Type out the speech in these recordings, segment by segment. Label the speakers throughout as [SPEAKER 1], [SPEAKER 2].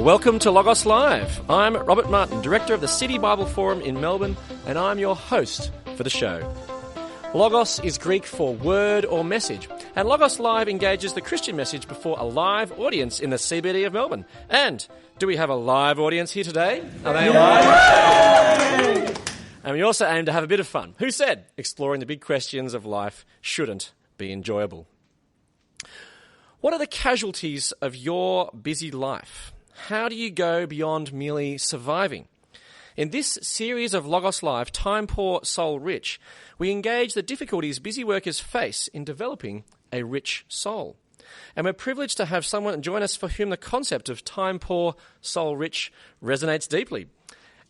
[SPEAKER 1] Welcome to Logos Live. I'm Robert Martin, Director of the City Bible Forum in Melbourne, and I'm your host for the show. Logos is Greek for word or message, and Logos Live engages the Christian message before a live audience in the CBD of Melbourne. And do we have a live audience here today? Are they alive? And we also aim to have a bit of fun. Who said exploring the big questions of life shouldn't be enjoyable? What are the casualties of your busy life? How do you go beyond merely surviving? In this series of Logos Live, Time Poor, Soul Rich, we engage the difficulties busy workers face in developing a rich soul. And we're privileged to have someone join us for whom the concept of time poor, soul rich resonates deeply.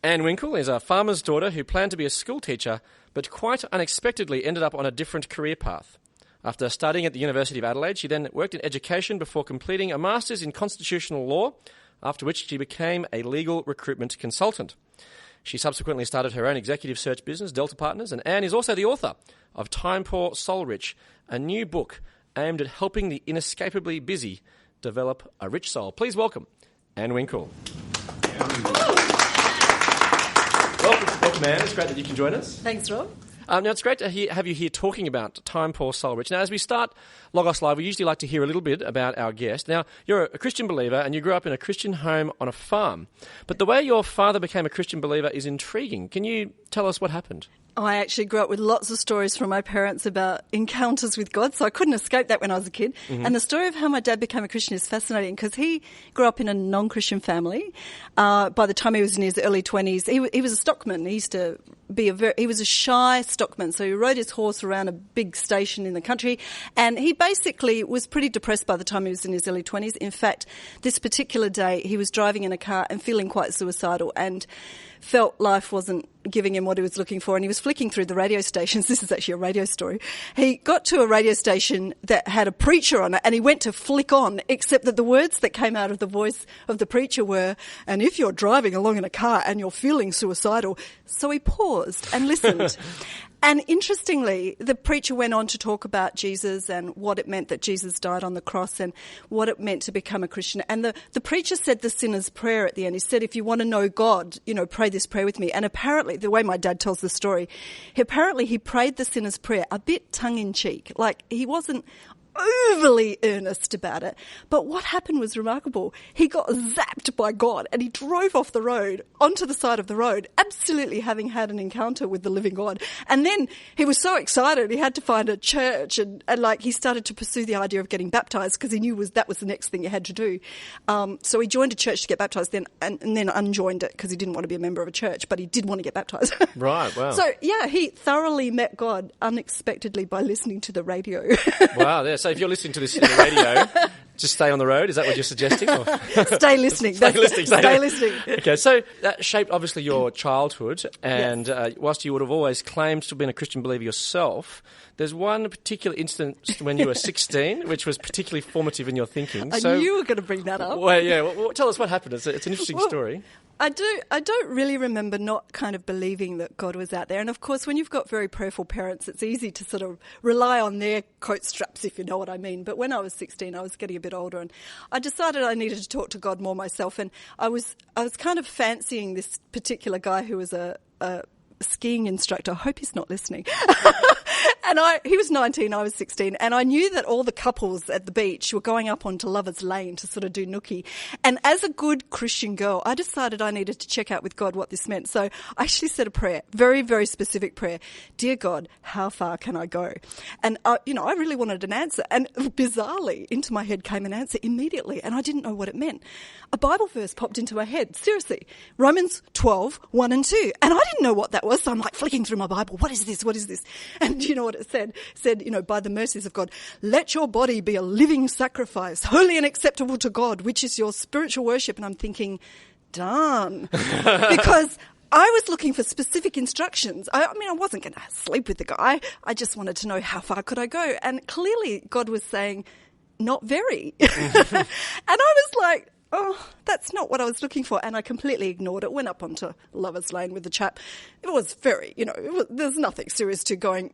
[SPEAKER 1] Anne Winckel is a farmer's daughter who planned to be a school teacher, but quite unexpectedly ended up on a different career path. After studying at the University of Adelaide, she then worked in education before completing a master's in constitutional law, after which she became a legal recruitment consultant. She subsequently started her own executive search business, Delta Partners, and Anne is also the author of Time Poor, Soul Rich, a new book aimed at helping the inescapably busy develop a rich soul. Please welcome Anne Winckel. Welcome, Anne. It's great that you can join us.
[SPEAKER 2] Thanks, Rob.
[SPEAKER 1] Now, it's great to have you here talking about Time Poor, Soul Rich. Now, as we start Logos Live, we usually like to hear a little bit about our guest. Now, you're a Christian believer and you grew up in a Christian home on a farm. But the way your father became a Christian believer is intriguing. Can you tell us what happened?
[SPEAKER 2] I actually grew up with lots of stories from my parents about encounters with God, so I couldn't escape that when I was a kid. Mm-hmm. And the story of how my dad became a Christian is fascinating because he grew up in a non-Christian family. By the time he was in his early 20s, he was a stockman. He used to be he was a shy stockman, so he rode his horse around a big station in the country, and he basically was pretty depressed by the time he was in his early 20s. In fact, this particular day, he was driving in a car and feeling quite suicidal and felt life wasn't giving him what he was looking for, and he was flicking through the radio stations. This is actually a radio story. He got to a radio station that had a preacher on it, and he went to flick on, except that the words that came out of the voice of the preacher were, "And if you're driving along in a car and you're feeling suicidal." So he paused and listened. And interestingly, the preacher went on to talk about Jesus and what it meant that Jesus died on the cross and what it meant to become a Christian. And the preacher said the sinner's prayer at the end. He said, if you want to know God, pray this prayer with me. And apparently, the way my dad tells the story, he prayed the sinner's prayer a bit tongue-in-cheek. Like, he wasn't overly earnest about it. But what happened was remarkable. He got zapped by God and he drove off the road onto the side of the road, absolutely having had an encounter with the living God. And then he was so excited he had to find a church and he started to pursue the idea of getting baptized because he knew that was the next thing he had to do. So he joined a church to get baptized and then unjoined it because he didn't want to be a member of a church, but he did want to get baptized.
[SPEAKER 1] Right, wow.
[SPEAKER 2] So yeah, he thoroughly met God unexpectedly by listening to the radio.
[SPEAKER 1] Wow, yeah. So if you're listening to this in the radio, just stay on the road. Is that what you're suggesting? Or?
[SPEAKER 2] Stay listening. Stay listening.
[SPEAKER 1] Okay, so that shaped obviously your childhood, and yes. Whilst you would have always claimed to have been a Christian believer yourself, there's one particular instance when you were 16, which was particularly formative in your thinking.
[SPEAKER 2] I knew you were going to bring that up.
[SPEAKER 1] Well, yeah. Well, tell us what happened. It's an interesting story.
[SPEAKER 2] I don't really remember not kind of believing that God was out there. And of course, when you've got very prayerful parents, it's easy to sort of rely on their coat straps, if you know what I mean. But when I was 16, I was getting a bit older and I decided I needed to talk to God more myself. And I was kind of fancying this particular guy who was a skiing instructor. I hope he's not listening. And he was 19, I was 16, and I knew that all the couples at the beach were going up onto Lover's Lane to sort of do nookie. And as a good Christian girl, I decided I needed to check out with God what this meant. So I actually said a prayer, very, very specific prayer. Dear God, how far can I go? And, I really wanted an answer. And bizarrely, into my head came an answer immediately, and I didn't know what it meant. A Bible verse popped into my head, seriously. Romans 12, 1 and 2. And I didn't know what that was, so I'm like flicking through my Bible. What is this? What is this? And you know what it said? It said, by the mercies of God, let your body be a living sacrifice, holy and acceptable to God, which is your spiritual worship. And I'm thinking, darn. Because I was looking for specific instructions. I wasn't going to sleep with the guy. I just wanted to know how far could I go. And clearly God was saying, not very. And I was like, oh, that's not what I was looking for. And I completely ignored it, went up onto Lover's Lane with the chap. It was very, there's nothing serious going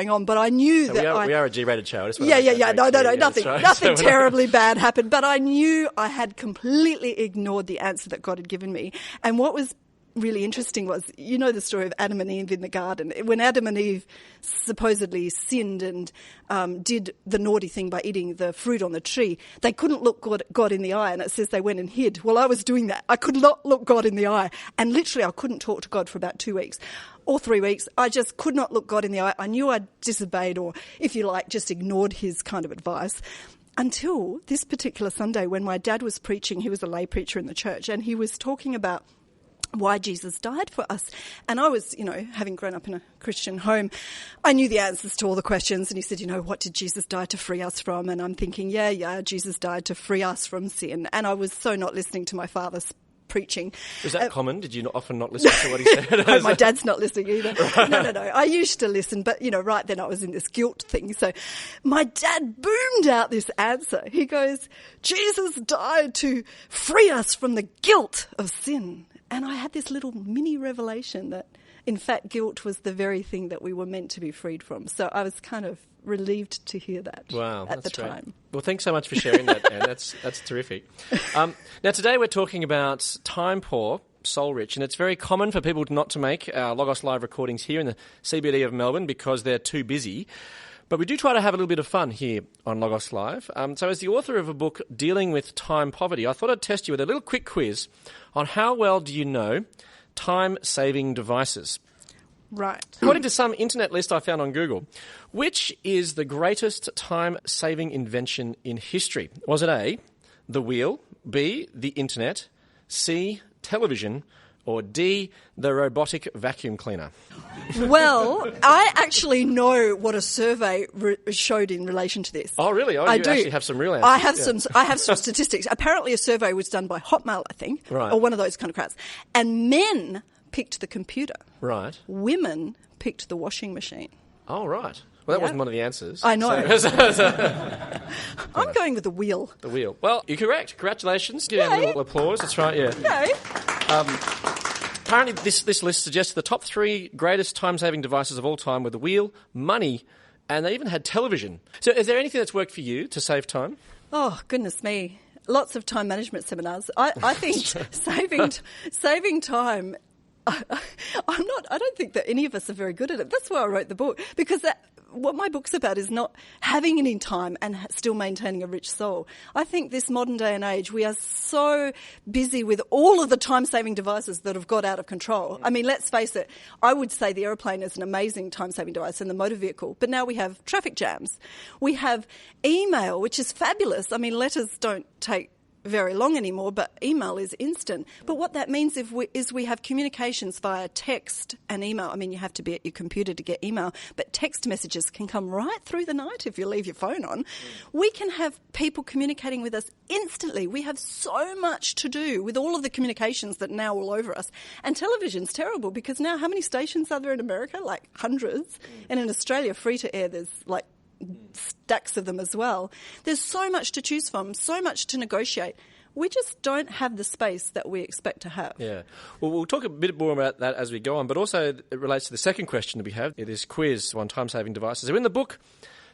[SPEAKER 2] on, but I knew that
[SPEAKER 1] we are a G-rated show.
[SPEAKER 2] Nothing terribly bad happened, but I knew I had completely ignored the answer that God had given me. And what was really interesting was, the story of Adam and Eve in the garden. When Adam and Eve supposedly sinned and did the naughty thing by eating the fruit on the tree, they couldn't look God in the eye, and it says they went and hid. Well, I was doing that. I could not look God in the eye, and literally I couldn't talk to God for about 2 weeks or 3 weeks. I just could not look God in the eye. I knew I'd disobeyed, or if you like, just ignored his kind of advice. Until this particular Sunday when my dad was preaching. He was a lay preacher in the church, and he was talking about why Jesus died for us. And I was, having grown up in a Christian home, I knew the answers to all the questions. And he said, what did Jesus die to free us from? And I'm thinking, Jesus died to free us from sin. And I was so not listening to my father's preaching.
[SPEAKER 1] Is that common? Did you often not listen to what he said?
[SPEAKER 2] No, my dad's not listening either. Right. No. I used to listen, but, right then I was in this guilt thing. So my dad boomed out this answer. He goes, Jesus died to free us from the guilt of sin. And I had this little mini revelation that, in fact, guilt was the very thing that we were meant to be freed from. So I was kind of relieved to hear that at the time.
[SPEAKER 1] Well, thanks so much for sharing that, Anne. That's terrific. Now, today we're talking about time poor, soul rich, and it's very common for people not to make our Logos Live recordings here in the CBD of Melbourne because they're too busy. But we do try to have a little bit of fun here on Logos Live. So as the author of a book dealing with time poverty, I thought I'd test you with a little quick quiz on how well do you know time-saving devices.
[SPEAKER 2] Right.
[SPEAKER 1] According to some internet list I found on Google, which is the greatest time-saving invention in history? Was it A, the wheel, B, the internet, C, television, or D, the robotic vacuum cleaner?
[SPEAKER 2] Well, I actually know what a survey showed in relation to this.
[SPEAKER 1] Oh, really?
[SPEAKER 2] I do.
[SPEAKER 1] Actually have some real answers.
[SPEAKER 2] I have some statistics. Apparently a survey was done by Hotmail, I think,
[SPEAKER 1] right,
[SPEAKER 2] or one of those kind of crowds. And men picked the computer.
[SPEAKER 1] Right.
[SPEAKER 2] Women picked the washing machine.
[SPEAKER 1] Oh, right. Well, that wasn't one of the answers.
[SPEAKER 2] I know. I'm going with the wheel.
[SPEAKER 1] The wheel. Well, you're correct. Congratulations. Give a little applause. That's right, yeah.
[SPEAKER 2] Yay.
[SPEAKER 1] Apparently, this list suggests the top 3 greatest time-saving devices of all time were the wheel, money, and they even had television. So is there anything that's worked for you to save time?
[SPEAKER 2] Oh, goodness me. Lots of time management seminars. I think saving time, I don't think that any of us are very good at it. That's why I wrote the book, because what my book's about is not having any time and still maintaining a rich soul. I think this modern day and age, we are so busy with all of the time-saving devices that have got out of control. I mean, let's face it, I would say the aeroplane is an amazing time-saving device and the motor vehicle, but now we have traffic jams. We have email, which is fabulous. I mean, letters don't take very long anymore, but email is instant. But what that means is we have communications via text and email. I mean, you have to be at your computer to get email, but text messages can come right through the night if you leave your phone on. We can have people communicating with us instantly. We have so much to do with all of the communications that are now all over us. And television's terrible because now how many stations are there in America? Like hundreds. And in Australia, free to air, there's like stacks of them as well. There's so much to choose from, so much to negotiate. We just don't have the space that we expect to have.
[SPEAKER 1] Yeah. Well, we'll talk a bit more about that as we go on, but also it relates to the second question that we have, this quiz on time-saving devices. So in the book,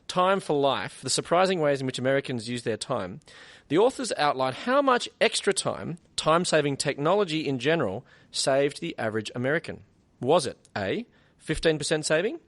[SPEAKER 1] Time for Life, the surprising ways in which Americans use their time, the authors outline how much extra time-saving technology in general, saved the average American. Was it A, 15% saving,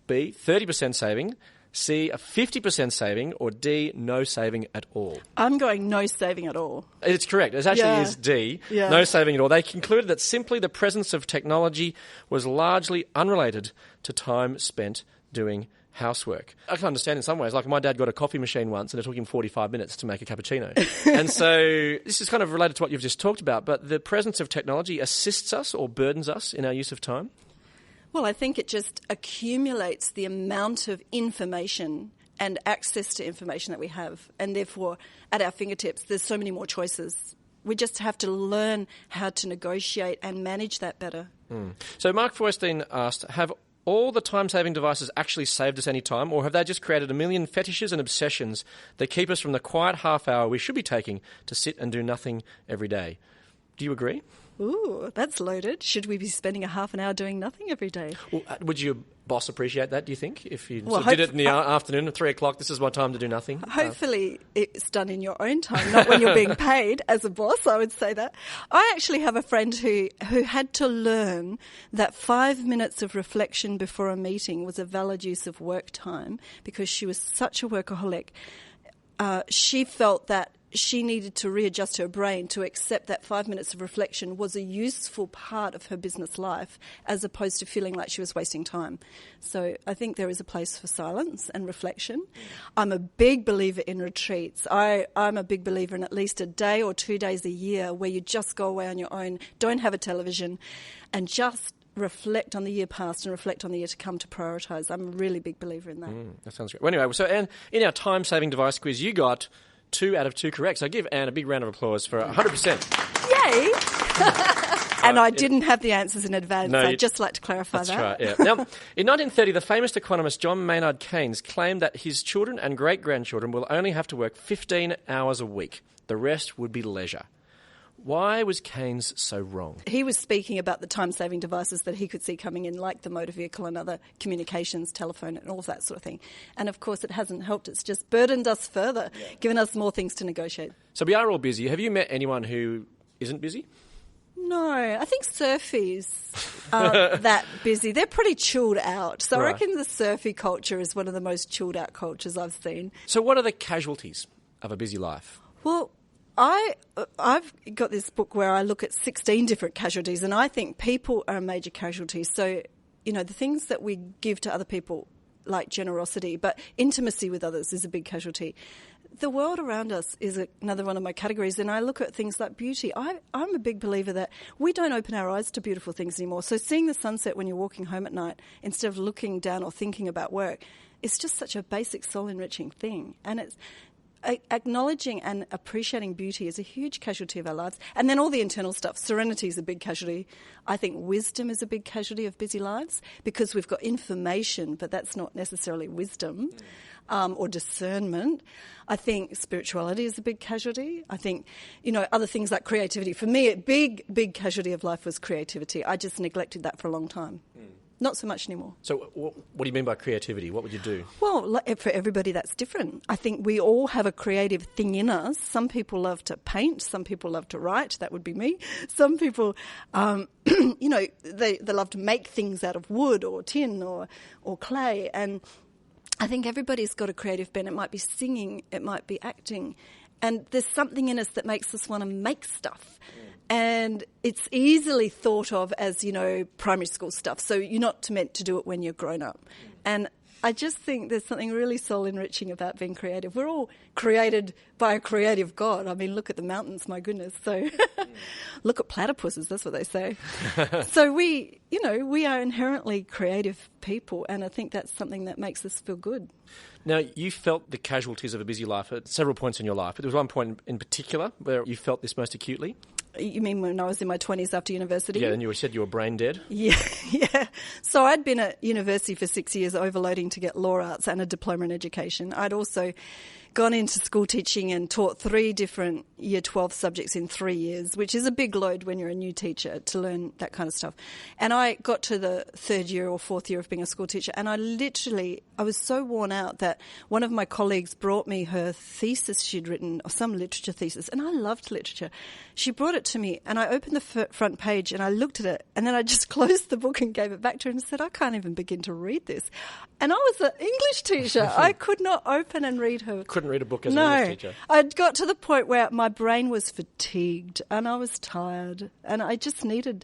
[SPEAKER 1] B, 30% saving, C, a 50% saving, or D, no saving at all?
[SPEAKER 2] I'm going no saving at all.
[SPEAKER 1] It's correct. It actually is D, no saving at all. They concluded that simply the presence of technology was largely unrelated to time spent doing housework. I can understand in some ways, like my dad got a coffee machine once and it took him 45 minutes to make a cappuccino. And so this is kind of related to what you've just talked about, but the presence of technology assists us or burdens us in our use of time?
[SPEAKER 2] Well, I think it just accumulates the amount of information and access to information that we have, and therefore at our fingertips there's so many more choices. We just have to learn how to negotiate and manage that better.
[SPEAKER 1] So Mark Feuerstein asked, have all the time-saving devices actually saved us any time, or have they just created a million fetishes and obsessions that keep us from the quiet half hour we should be taking to sit and do nothing every day? Do you agree?
[SPEAKER 2] Ooh, that's loaded. Should we be spending a half an hour doing nothing every day?
[SPEAKER 1] Well, would your boss appreciate that, do you think? If you
[SPEAKER 2] Well,
[SPEAKER 1] did it in the afternoon at 3 o'clock, this is my time to do nothing?
[SPEAKER 2] Hopefully it's done in your own time, not when you're being paid. As a boss, I would say that. I actually have a friend who had to learn that 5 minutes of reflection before a meeting was a valid use of work time because she was such a workaholic. She felt that she needed to readjust her brain to accept that 5 minutes of reflection was a useful part of her business life as opposed to feeling like she was wasting time. So I think there is a place for silence and reflection. I'm a big believer in retreats. I'm a big believer in at least a day or 2 days a year where you just go away on your own, don't have a television, and just reflect on the year past and reflect on the year to come to prioritise. I'm a really big believer in that.
[SPEAKER 1] That sounds great. Well, anyway, so Anne, in our time-saving device quiz, you got 2 out of 2 correct. So give Anne a big round of applause for 100%.
[SPEAKER 2] Yay! And I didn't have the answers in advance. I'd just like to clarify that.
[SPEAKER 1] That's right, yeah. Now, in 1930, the famous economist John Maynard Keynes claimed that his children and great-grandchildren will only have to work 15 hours a week. The rest would be leisure. Why was Keynes so wrong?
[SPEAKER 2] He was speaking about the time-saving devices that he could see coming in, like the motor vehicle and other communications, telephone and all of that sort of thing. And, of course, it hasn't helped. It's just burdened us further, given us more things to negotiate.
[SPEAKER 1] So we are all busy. Have you met anyone who isn't busy?
[SPEAKER 2] No, I think surfies aren't that busy. They're pretty chilled out. So I reckon the surfy culture is one of the most chilled out cultures I've seen.
[SPEAKER 1] So what are the casualties of a busy life?
[SPEAKER 2] Well, I've got this book where I look at 16 different casualties, and I think people are a major casualty. So, you know, the things that we give to other people, like generosity, but intimacy with others is a big casualty. The world around us is another one of my categories, and I look at things like beauty. I'm a big believer that we don't open our eyes to beautiful things anymore. So seeing the sunset when you're walking home at night instead of looking down or thinking about work, it's just such a basic soul-enriching thing. And it's acknowledging and appreciating beauty is a huge casualty of our lives. And then all the internal stuff. Serenity is a big casualty. I think wisdom is a big casualty of busy lives because we've got information, but that's not necessarily wisdom or discernment. I think spirituality is a big casualty. I think, you know, other things like creativity. For me, a big casualty of life was creativity. I just neglected that for a long time. Not so much anymore.
[SPEAKER 1] So what do you mean by creativity? What would you do?
[SPEAKER 2] Well, for everybody that's different. I think we all have a creative thing in us. Some people love to paint. Some people love to write. That would be me. Some people, you know, they love to make things out of wood or tin or clay. And I think everybody's got a creative bent. It might be singing. It might be acting. And there's something in us that makes us want to make stuff. And it's easily thought of as, you know, primary school stuff. So you're not meant to do it when you're grown up. And I just think there's something really soul-enriching about being creative. We're all created by a creative God. I mean, look at the mountains, my goodness. So look at platypuses, that's what they say. So we are inherently creative people, and I think that's something that makes us feel good.
[SPEAKER 1] Now, you felt the casualties of a busy life at several points in your life, but there was one point in particular where you felt this most acutely.
[SPEAKER 2] You mean when I was in my 20s after university?
[SPEAKER 1] Yeah, and you said you were brain dead.
[SPEAKER 2] Yeah. So I'd been at university for 6 years overloading to get law arts and a diploma in education. I'd also gone into school teaching and taught 3 different Year 12 subjects in 3 years, which is a big load when you're a new teacher to learn that kind of stuff. And I got to the 3rd year or 4th year of being a school teacher, and I was so worn out that one of my colleagues brought me her thesis she'd written, or some literature thesis, and I loved literature. She brought it to me, and I opened the front page, and I looked at it, and then I just closed the book and gave it back to her and said, I can't even begin to read this. And I was an English teacher. I could not open and read her.
[SPEAKER 1] Couldn't read a book as an English teacher?
[SPEAKER 2] No. I'd got to the point where my brain was fatigued, and I was tired, and I just needed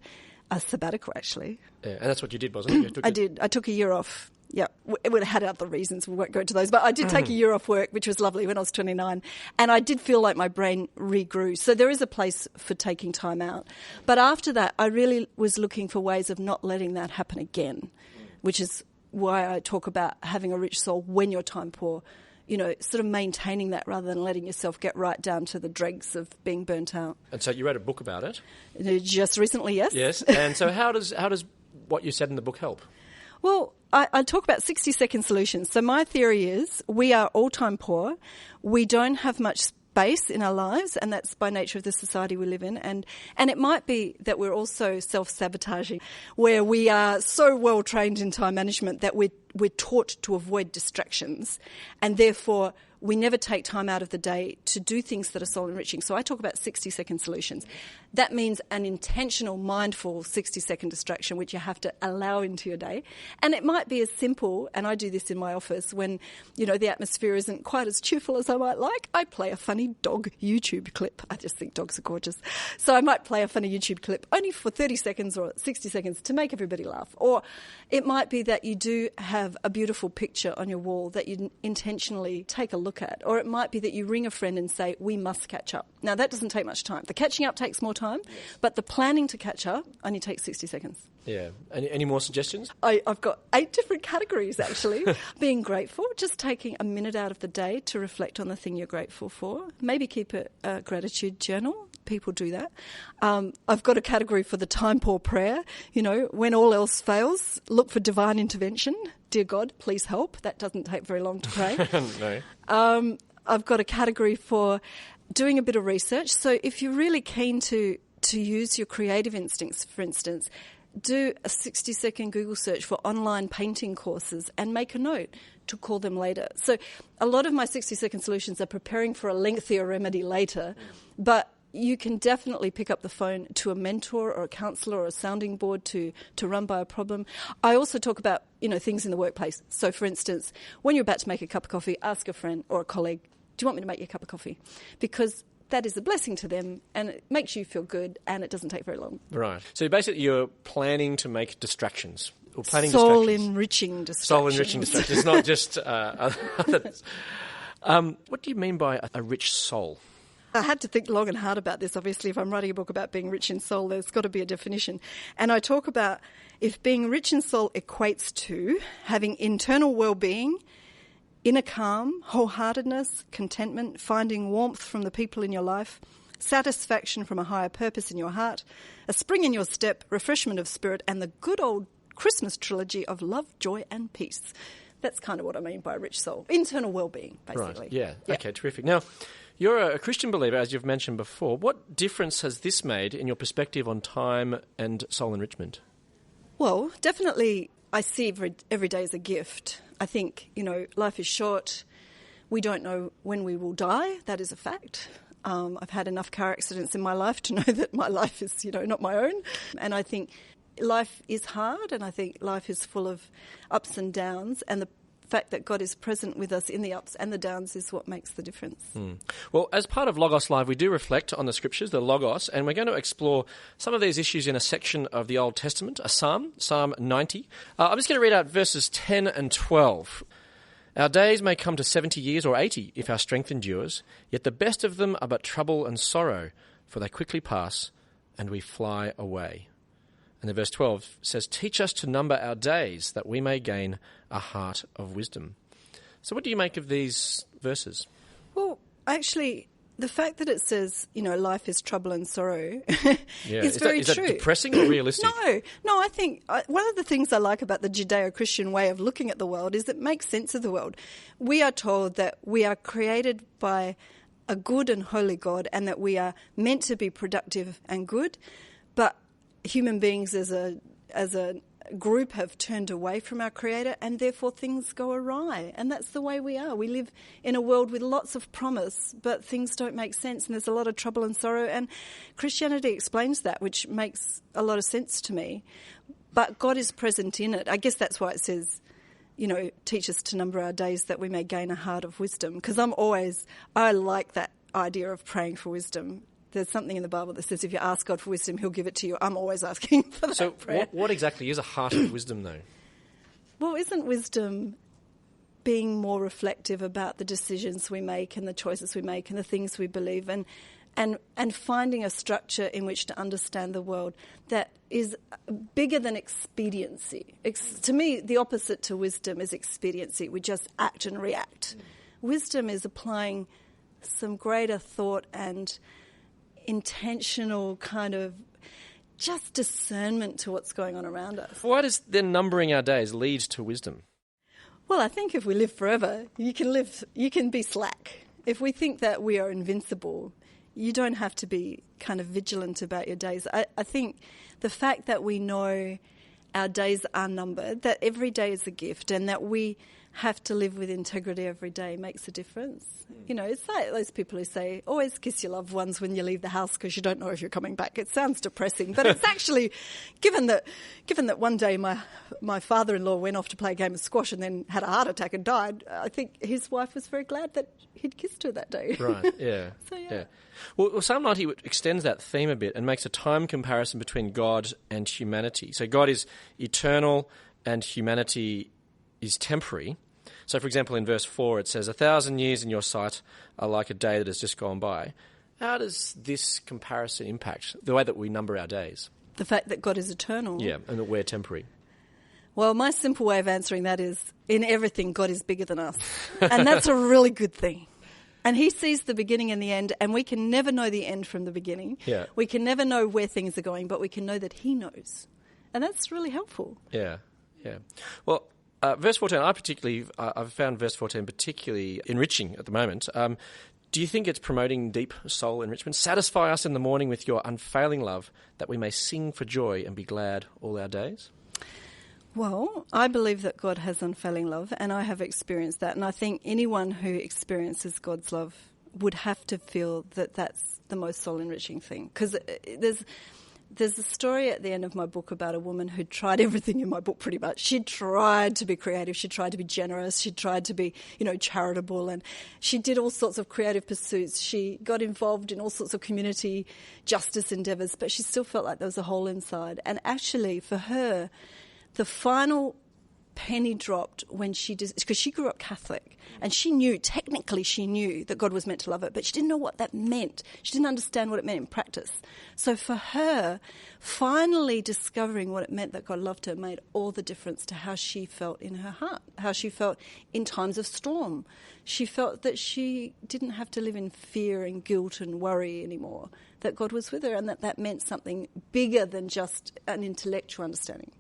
[SPEAKER 2] a sabbatical, actually.
[SPEAKER 1] Yeah, and that's what you did, wasn't it?
[SPEAKER 2] I did. I took a year off. Yeah, it would have had other reasons. We won't go into those. But I did take a year off work, which was lovely when I was 29. And I did feel like my brain regrew. So there is a place for taking time out. But after that, I really was looking for ways of not letting that happen again, which is why I talk about having a rich soul when you're time poor. You know, sort of maintaining that rather than letting yourself get right down to the dregs of being burnt out.
[SPEAKER 1] And so you wrote a book about it?
[SPEAKER 2] Just recently, yes.
[SPEAKER 1] Yes. And so how does what you said in the book help?
[SPEAKER 2] Well, I talk about 60-second solutions. So my theory is we are all-time poor. We don't have much space in our lives, and that's by nature of the society we live in. And it might be that we're also self-sabotaging, where we are so well trained in time management that we're taught to avoid distractions, and therefore we never take time out of the day to do things that are soul enriching. So I talk about 60-second solutions. That means an intentional, mindful 60-second distraction, which you have to allow into your day. And it might be as simple, and I do this in my office when, the atmosphere isn't quite as cheerful as I might like. I play a funny dog YouTube clip. I just think dogs are gorgeous. So I might play a funny YouTube clip only for 30 seconds or 60 seconds to make everybody laugh. Or it might be that you do have a beautiful picture on your wall that you intentionally take a look at. Or it might be that you ring a friend and say, we must catch up. Now, that doesn't take much time. The catching up takes more time, but the planning to catch up only takes 60 seconds.
[SPEAKER 1] Yeah. Any more suggestions?
[SPEAKER 2] I've got 8 different categories, actually. Being grateful, just taking a minute out of the day to reflect on the thing you're grateful for. Maybe keep a gratitude journal. People do that. I've got a category for the time poor prayer. When all else fails, look for divine intervention. Dear God, please help. That doesn't take very long to pray.
[SPEAKER 1] No.
[SPEAKER 2] I've got a category for doing a bit of research. So if you're really keen to use your creative instincts, for instance, do a 60-second Google search for online painting courses and make a note to call them later. So a lot of my 60-second solutions are preparing for a lengthier remedy later, but you can definitely pick up the phone to a mentor or a counsellor or a sounding board to run by a problem. I also talk about, things in the workplace. So, for instance, when you're about to make a cup of coffee, ask a friend or a colleague, do you want me to make you a cup of coffee? Because that is a blessing to them and it makes you feel good and it doesn't take very long.
[SPEAKER 1] Right. So basically you're planning to make distractions. Or planning
[SPEAKER 2] Soul-enriching distractions.
[SPEAKER 1] Soul-enriching distractions, not just others. What do you mean by a rich soul?
[SPEAKER 2] I had to think long and hard about this. Obviously, if I'm writing a book about being rich in soul, there's got to be a definition. And I talk about if being rich in soul equates to having internal well-being, inner calm, wholeheartedness, contentment, finding warmth from the people in your life, satisfaction from a higher purpose in your heart, a spring in your step, refreshment of spirit, and the good old Christmas trilogy of love, joy, and peace. That's kind of what I mean by a rich soul. Internal well-being, basically.
[SPEAKER 1] Right, yeah. Okay, terrific. Now, you're a Christian believer, as you've mentioned before. What difference has this made in your perspective on time and soul enrichment? Well,
[SPEAKER 2] definitely I see every day as a gift. I think, life is short. We don't know when we will die. That is a fact. I've had enough car accidents in my life to know that my life is, not my own. And I think life is hard, and I think life is full of ups and downs, and the fact that God is present with us in the ups and the downs is what makes the difference.
[SPEAKER 1] Well, as part of Logos Live, we do reflect on the scriptures, the Logos, and we're going to explore some of these issues in a section of the Old Testament, a psalm, Psalm 90. I'm just going to read out verses 10 and 12. Our days may come to 70 years or 80 if our strength endures, yet the best of them are but trouble and sorrow, for they quickly pass and we fly away. And then verse 12 says, teach us to number our days that we may gain a heart of wisdom. So what do you make of these verses?
[SPEAKER 2] Well, actually, the fact that it says, life is trouble and sorrow
[SPEAKER 1] is
[SPEAKER 2] very true.
[SPEAKER 1] Is that depressing or realistic?
[SPEAKER 2] No, I think one of the things I like about the Judeo-Christian way of looking at the world is it makes sense of the world. We are told that we are created by a good and holy God and that we are meant to be productive and good, but human beings as a group have turned away from our Creator and therefore things go awry. And that's the way we are. We live in a world with lots of promise, but things don't make sense and there's a lot of trouble and sorrow. And Christianity explains that, which makes a lot of sense to me. But God is present in it. I guess that's why it says, teach us to number our days that we may gain a heart of wisdom. Because I like that idea of praying for wisdom. There's something in the Bible that says if you ask God for wisdom, he'll give it to you. I'm always asking for that prayer.
[SPEAKER 1] So what exactly is a heart of wisdom, though?
[SPEAKER 2] Well, isn't wisdom being more reflective about the decisions we make and the choices we make and the things we believe and finding a structure in which to understand the world that is bigger than expediency? To me, the opposite to wisdom is expediency. We just act and react. Wisdom is applying some greater thought and intentional kind of just discernment to what's going on around us.
[SPEAKER 1] Why does then numbering our days lead to wisdom?
[SPEAKER 2] Well, I think if we live forever, you can be slack. If we think that we are invincible, you don't have to be kind of vigilant about your days. I think the fact that we know our days are numbered, that every day is a gift, and that we have to live with integrity every day makes a difference. You know, it's like those people who say, always kiss your loved ones when you leave the house because you don't know if you're coming back. It sounds depressing, but it's actually, given that one day my father-in-law went off to play a game of squash and then had a heart attack and died, I think his wife was very glad that he'd kissed her that day.
[SPEAKER 1] Right, yeah.
[SPEAKER 2] Yeah.
[SPEAKER 1] Well, Psalm 90 extends that theme a bit and makes a time comparison between God and humanity. So God is eternal and humanity is temporary. So, for example, in verse 4, it says, 1,000 years in your sight are like a day that has just gone by. How does this comparison impact the way that we number our days?
[SPEAKER 2] The fact that God is eternal.
[SPEAKER 1] Yeah, and that we're temporary.
[SPEAKER 2] Well, my simple way of answering that is, in everything, God is bigger than us. And that's a really good thing. And he sees the beginning and the end, and we can never know the end from the beginning.
[SPEAKER 1] Yeah.
[SPEAKER 2] We can never know where things are going, but we can know that he knows. And that's really helpful.
[SPEAKER 1] Yeah. Well, verse 14, I've found verse 14 particularly enriching at the moment. Do you think it's promoting deep soul enrichment? Satisfy us in the morning with your unfailing love, that we may sing for joy and be glad all our days?
[SPEAKER 2] Well, I believe that God has unfailing love, and I have experienced that. And I think anyone who experiences God's love would have to feel that that's the most soul-enriching thing. Because there's a story at the end of my book about a woman who tried everything in my book pretty much. She tried to be creative. She tried to be generous. She tried to be, charitable. And she did all sorts of creative pursuits. She got involved in all sorts of community justice endeavours, but she still felt like there was a hole inside. And actually, for her, the final penny dropped when because she grew up Catholic, and she knew that God was meant to love her, but she didn't know what that meant. She didn't understand what it meant in practice. So for her, finally discovering what it meant that God loved her made all the difference to how she felt in her heart, how she felt in times of storm. She felt that she didn't have to live in fear and guilt and worry anymore, that God was with her, and that meant something bigger than just an intellectual understanding.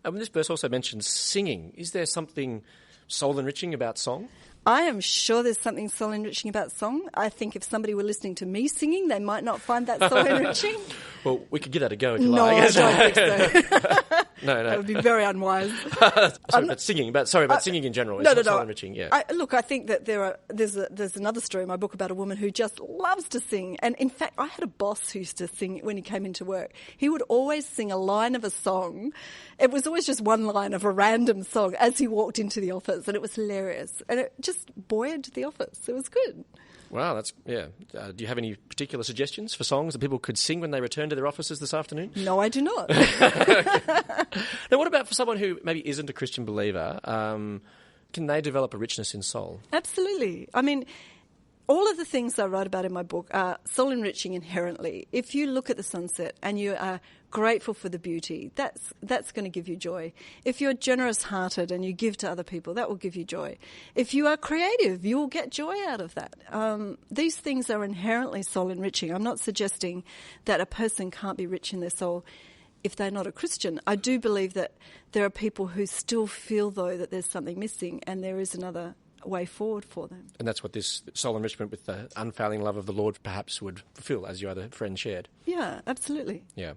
[SPEAKER 1] This verse also mentions singing. Is there something soul-enriching about song?
[SPEAKER 2] I am sure there's something soul-enriching about song. I think if somebody were listening to me singing, they might not find that soul-enriching.
[SPEAKER 1] Well, we could give that a go if you
[SPEAKER 2] no,
[SPEAKER 1] like.
[SPEAKER 2] I don't think so.
[SPEAKER 1] No.
[SPEAKER 2] That would be very unwise.
[SPEAKER 1] Singing in general.
[SPEAKER 2] No.
[SPEAKER 1] Soul-enriching, yeah.
[SPEAKER 2] I think that there's another story in my book about a woman who just loves to sing. And in fact, I had a boss who used to sing when he came into work. He would always sing a line of a song. It was always just one line of a random song as he walked into the office, and it was hilarious. And it just buoyed the office. It was good.
[SPEAKER 1] Wow, that's, yeah. Do you have any particular suggestions for songs that people could sing when they return to their offices this afternoon?
[SPEAKER 2] No, I do not.
[SPEAKER 1] Now, what about for someone who maybe isn't a Christian believer? Can they develop a richness in soul?
[SPEAKER 2] Absolutely. I mean, all of the things I write about in my book are soul-enriching inherently. If you look at the sunset and you are grateful for the beauty, that's going to give you joy. If you're generous-hearted and you give to other people, that will give you joy. If you are creative, you will get joy out of that. These things are inherently soul-enriching. I'm not suggesting that a person can't be rich in their soul if they're not a Christian. I do believe that there are people who still feel, though, that there's something missing and there is another way forward for them.
[SPEAKER 1] And that's what this soul enrichment with the unfailing love of the Lord perhaps would fulfill, as your other friend shared.
[SPEAKER 2] Yeah, absolutely.
[SPEAKER 1] Yeah.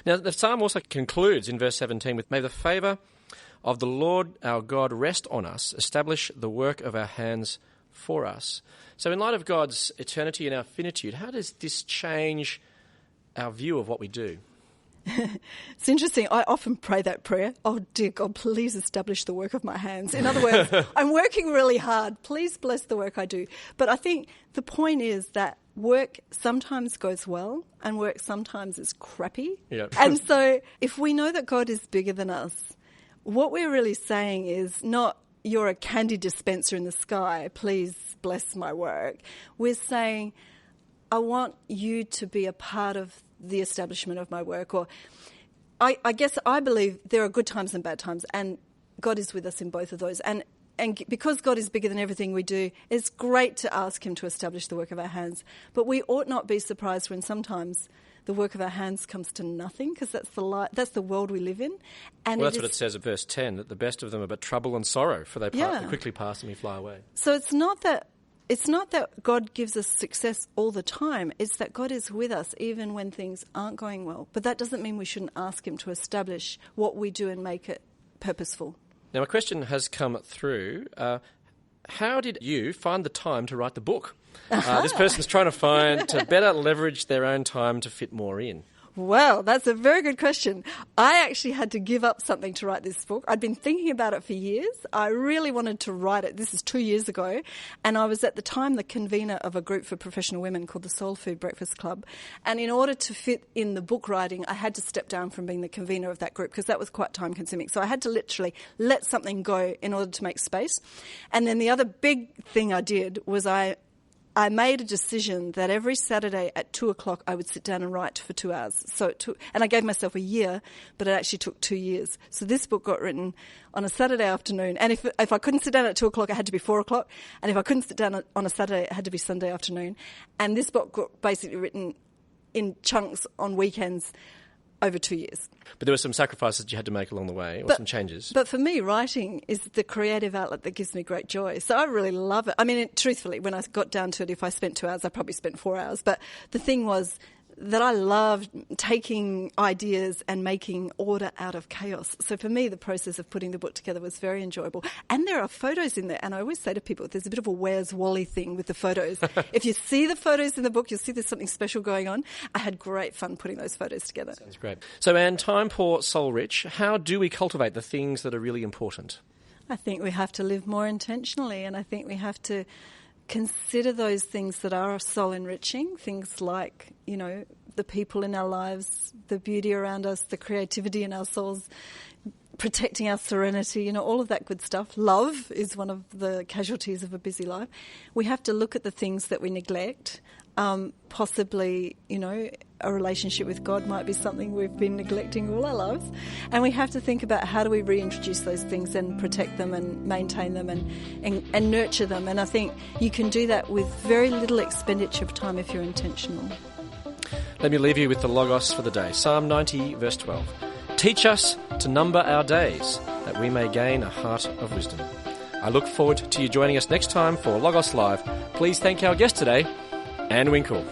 [SPEAKER 1] Now, the psalm also concludes in verse 17 with, "May the favour of the Lord our God rest on us, establish the work of our hands for us." So in light of God's eternity and our finitude, how does this change our view of what we do?
[SPEAKER 2] It's interesting. I often pray that prayer. Oh, dear God, please establish the work of my hands. In other words, I'm working really hard. Please bless the work I do. But I think the point is that work sometimes goes well and work sometimes is crappy.
[SPEAKER 1] Yeah.
[SPEAKER 2] And so if we know that God is bigger than us, what we're really saying is not, you're a candy dispenser in the sky, please bless my work. We're saying, I want you to be a part of the establishment of my work. Or I guess I believe there are good times and bad times, and God is with us in both of those. And because God is bigger than everything we do, it's great to ask him to establish the work of our hands. But we ought not be surprised when sometimes the work of our hands comes to nothing, because that's the world we live in. And
[SPEAKER 1] well, that's what it says at verse 10, that the best of them are but trouble and sorrow, for they quickly pass and we fly away.
[SPEAKER 2] So it's not that God gives us success all the time. It's that God is with us even when things aren't going well. But that doesn't mean we shouldn't ask him to establish what we do and make it purposeful.
[SPEAKER 1] Now, a question has come through. How did you find the time to write the book? This person's trying to better leverage their own time to fit more in.
[SPEAKER 2] Well, that's a very good question. I actually had to give up something to write this book. I'd been thinking about it for years. I really wanted to write it. This is 2 years ago. And I was at the time the convener of a group for professional women called the Soul Food Breakfast Club. And in order to fit in the book writing, I had to step down from being the convener of that group because that was quite time consuming. So I had to literally let something go in order to make space. And then the other big thing I did was I made a decision that every Saturday at 2:00 I would sit down and write for 2 hours. And I gave myself a year, but it actually took 2 years. So this book got written on a Saturday afternoon. And if I couldn't sit down at 2:00, it had to be 4:00. And if I couldn't sit down on a Saturday, it had to be Sunday afternoon. And this book got basically written in chunks on weekends over 2 years.
[SPEAKER 1] But there were some sacrifices you had to make along the way, or some changes.
[SPEAKER 2] But for me, writing is the creative outlet that gives me great joy. So I really love it. I mean, truthfully, when I got down to it, if I spent 2 hours, I probably spent 4 hours. But the thing was that I loved taking ideas and making order out of chaos. So for me, the process of putting the book together was very enjoyable. And there are photos in there. And I always say to people, there's a bit of a Where's Wally thing with the photos. If you see the photos in the book, you'll see there's something special going on. I had great fun putting those photos together.
[SPEAKER 1] Sounds great. So, Anne, time poor, soul rich, how do we cultivate the things that are really important?
[SPEAKER 2] I think we have to live more intentionally, and I think we have to consider those things that are soul enriching, things like, the people in our lives, the beauty around us, the creativity in our souls, protecting our serenity, all of that good stuff. Love is one of the casualties of a busy life. We have to look at the things that we neglect. Possibly, a relationship with God might be something we've been neglecting all our lives. And we have to think about how do we reintroduce those things and protect them and maintain them and nurture them. And I think you can do that with very little expenditure of time if you're intentional.
[SPEAKER 1] Let me leave you with the Logos for the day. Psalm 90, verse 12. Teach us to number our days, that we may gain a heart of wisdom. I look forward to you joining us next time for Logos Live. Please thank our guest today, Anne Winckel.